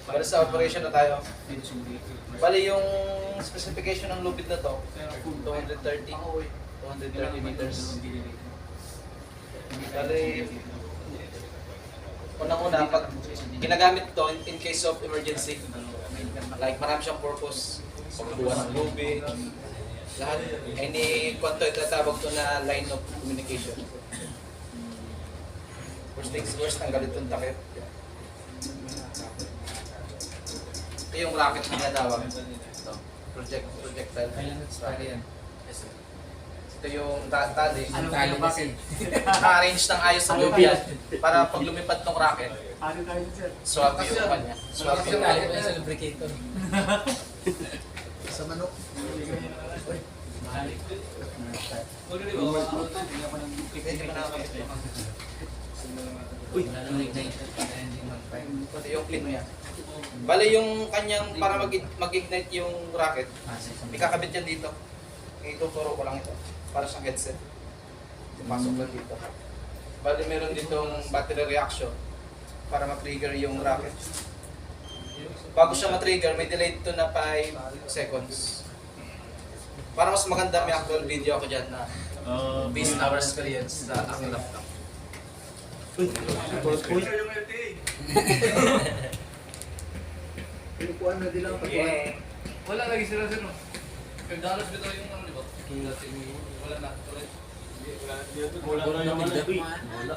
Bali sa operation na tayo. Bali yung specification ng lupit na to, 230 meters. Bali, unang-una, pag ginagamit to in case of emergency, like marami siyang purpose, pagkuha ng lubid, lahat, any kwanto itatawag to na line of communication. First things first, tanggalin itong takip. Ito yung rocket na tinatawag. Ito, projectile. Ito yung tali. Anong tali kasi? Naka-arrange ng ayos sa loob yan para pag lumipad tong rocket, swab yung kanya. Swab yung Tali kanya. ko sa lubricator. Sa manok. Uy, igniter para hindi mag-fire. Ito yung clean mo yan. Bale yung kanyang, para mag-ignite yung rocket, ikakabit yan dito. Ituturo ko lang ito, para sa headset. Pasok lang dito. Bale meron ditong battery reaction para ma-trigger yung rocket. Bago siya ma-trigger, may delay ito na 5 seconds. Para mas maganda, may actual video ako dyan na based on our experience sa aking laptop. Pinukuhan na din ang pagkuhan. Wala lagi sila sir no. Kagdalas bitaw yung ano di ba? Wala na. Wala naman na. Wala.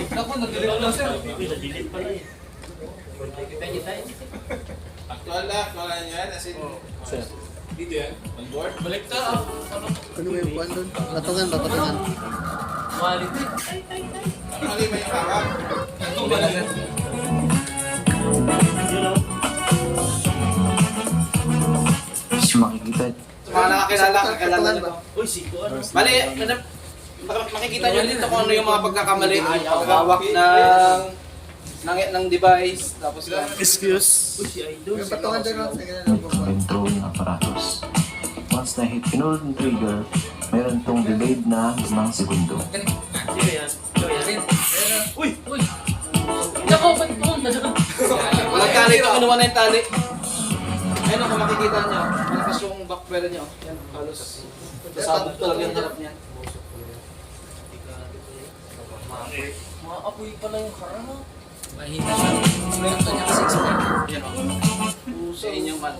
Naku, nag-delete lang sir. Delete pala eh. Actual na yan, as in... Dito yan. On board. Balik ka. Ano? Ano ba yung kuhan doon? Patungan. Quality. Ano ba yung hawak? Ito ba lang sir? Makikita. Mga nakakilala, kakilala nyo. Uy, siko ano? Bali, makikita nyo dito kung ano yung mga pagkakamali, paghawak ng device, tapos lang. Excuse. Uy, si Idol. Yung patungan doon lang. Sige na lang pagkuhan. Yung throwing apparatus. Once na hit pinulot ng trigger, meron tong delayed na 5 segundo. Uy! Uy! Nako, ba't mo? Walang tali ito, kinuha na yung tali. Ayun kung makikita nyo, malakas yung backpedal nyo. Yan, halos. Sabog talaga yung harap niyan. Maapoy pala yung harap. Mahina siya. Ito niya kasi expect. Yan o. Sa inyong man.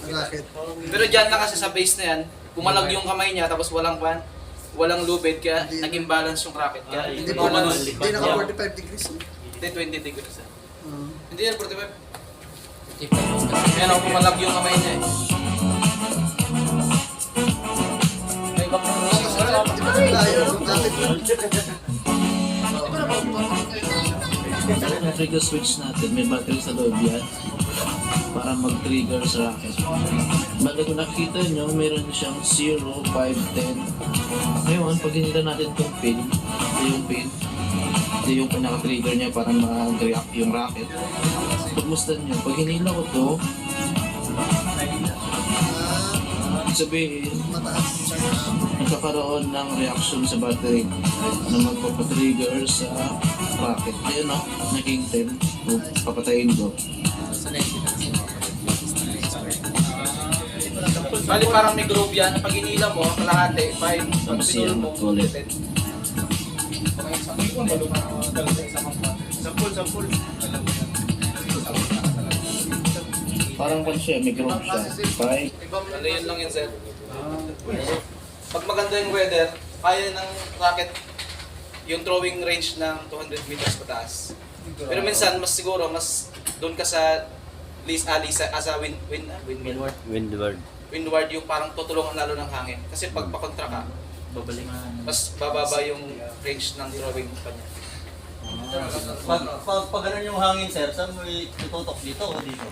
Rocket. Pero dyan na kasi sa base na yan, pumalag yung kamay niya tapos walang lubid kaya naging balance yung rocket. Kaya Hindi po pa manual. Hindi naka 45 degrees. Hindi 20 degrees. Uh, Hindi yan 45. Kaya na pumalag yung kamay niya eh. May back na Di ba layo? Rocket lang. Yung trigger switch natin, may battery sa loob yan para mag-trigger sa rocket. Bali kung nakikita nyo, meron siyang 0, 5, 10. Ngayon, pag hinila natin itong pin, ito yung pinaka-trigger niya para mag-react yung rocket. Pagmustan nyo, pag hinila ko to, ibig sabihin, Mataas. nagkakaroon ng reaction sa battery na magpapatrigger sa rocket. Ayun o, naging 10. Papatayin ko. Bali parang may group yan, pag inila mo, kalahati, 5, pag pinulong mo, ulit. Sampul. Parang kung siya, may group siya. 5. Ano yun lang yun, sir? Pag maganda yung weather, kaya ng rocket yung throwing range ng 200 meters pataas. Pero minsan, mas siguro, mas doon ka sa windward yung parang tutulungan lalo ng hangin. Kasi pag pakontra ka, mas bababa yung range ng throwing pa niya. Pag ganun yung hangin, sir, saan mo itutok dito o dito?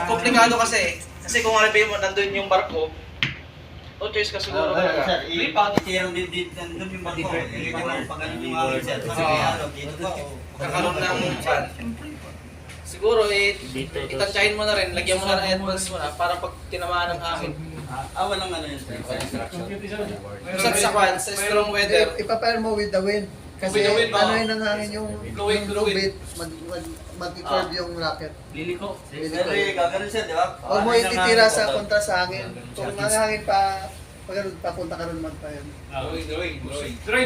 Komplikado kasi. Kasi kung alibay mo, nandun yung barko, no choice ka siguro talaga. Sir, itirang dito, nandun yung bangko. Pag ganun yung hangin, sir, kasi dito ba? Kakaroon ng fan. Siguro itansyahin mo na rin, lagyan mo na ng headphones mo na para pag tinamaan ng hangin. Walang ano yun, sir. Minsan sa strong weather, Ipapair mo with the wind. Kasi Gawin mo. ano yung hangin yung Fluid, fluid. mag-curve yung rocket. Lili ko. Pero gagano'n siya, di ba? Huwag mo ititira sa kontra sa hangin. Kung ang hangin pa, pag papunta ka ron pa yun. Drawing. Dre,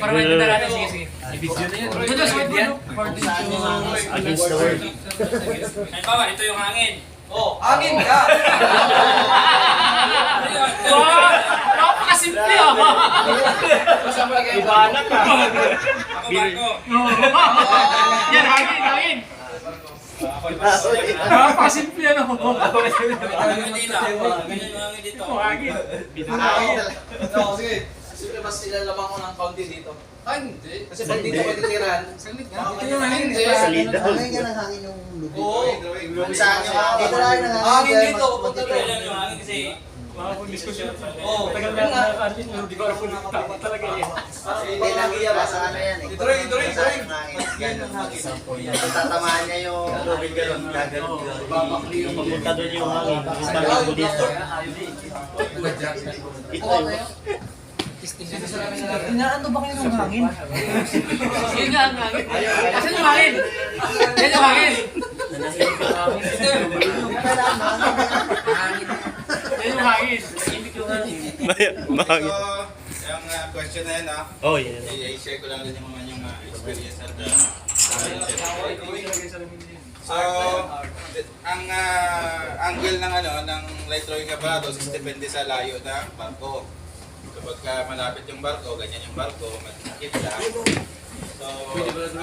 para maintindihan natin. Sige, sige. I-video na yun. Ito, sweet yan. Against the world. Halimbawa, ito yung hangin. Oh, hangin ka! Wow! Napakasimple ah! Basta mo lagay. Ibanak ka. Ako barko. Yan, hangin. Napakasimple ano. Manila. Ganyan yung hangin dito. Hangin. Sige. Sige, mas ilalabang ko ng kaunti dito. Ay, hindi. Kasi pag dito pwede tiran. Saglit nga. Ito yung hangin. Salida. Hangin ka ng hangin yung lubid. Oo. Saan yung hangin? Dito lang yung hangin. Hangin dito, pupunta doon. Yan yung hangin kasi makapag-diskusyon. Oo. Tagal na nakakasin. Hindi ko alam kung tama talaga yan. Hindi lang iya, basta ano yan eh. Drawing. Ganun hangin. Tatamaan niya yung lubid ganun. Gagano'n. Babakli yung papunta doon yung hangin. Isang mo dito. Ito yun. Inaano ba kayo ng hangin? Yun nga ang hangin. Asan yung hangin? Yan yung hangin. Yan yung hangin. Hindi ko hangin. So, yung question na yun, Oh, yeah. i-share ko lang din yung mga yung experience at So, ang angle ng ng light throwing apparatus is depende sa layo ng barko. Kapag malapit yung barko, ganyan yung barko, matikip siya. So,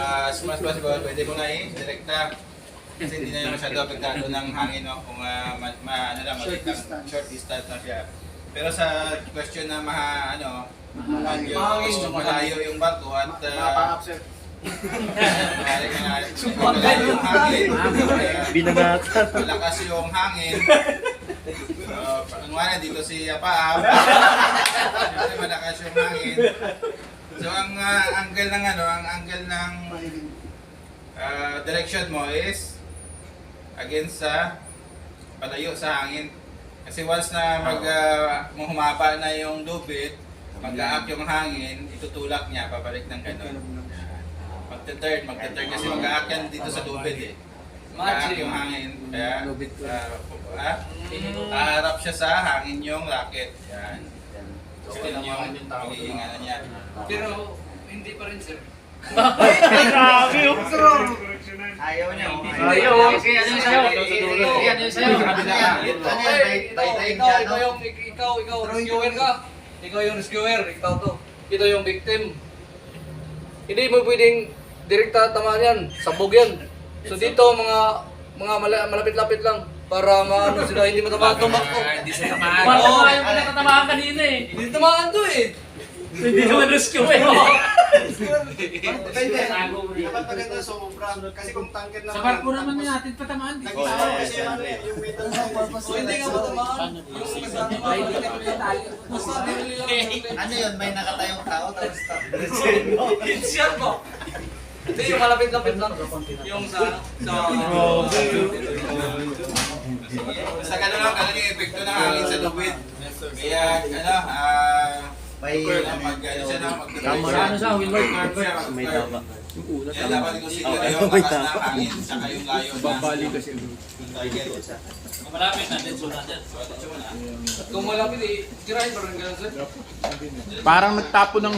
as much as possible, pwede mo na direkta. Kasi hindi na masyado apektado ng hangin, no? Kung short distance na siya. Pero sa question na medyo malayo yung barko at malayo yung hangin, Binagatan. malakas yung hangin. Pangungana dito si Paab. Kasi malakas yung hangin. So ang angle ng direction mo is against sa palayo sa hangin. Kasi once na humaba na yung lubid, mag-a-up yung hangin, itutulak niya, papalik ng ganun. Magte-turn kasi mag-a-up yan dito sa lubid eh. Mag-a-up yung hangin, kaya aarap siya sa hangin yung rocket. Yan. So yun yung hinihinga niya. Pero, hindi pa rin, sir. Grabe yung Ayaw niya. Ayaw. Sige, ano yung sayo? Sige, ano yung sayo? Ikaw, rescuer ka. Ikaw yung rescuer, ikaw to. Ito yung victim. Hindi mo pwedeng direkta tamaan yan, sabog yan. So dito malapit-lapit lang para maano sila hindi matamaan tumakbo. Hindi sa tamaan. Parang yung pinatatamaan kanina eh. Hindi tamaan to eh. Hindi naman rescue eh. Depende. Dapat maganda sobra. Kasi kung tanker na... Sa barko naman natin patamaan. Yung weight ng purpose. So hindi ka matamaan. Yung kasama basta nilili lang. Ano yun? May nakatayong tao tapos Shot mo. Hindi, yung malapit-lapit lang. Yung sa Basta ganun yung epekto ng hangin sa lubid. Kaya may Ano siya, Wilbert? May tama. Kaya dapat i-consider yung lakas ng hangin saka yung layo na target. Kung malapit natin, so natin. kung malapit eh, tirahin pa rin ganun sir. Parang nagtapo ng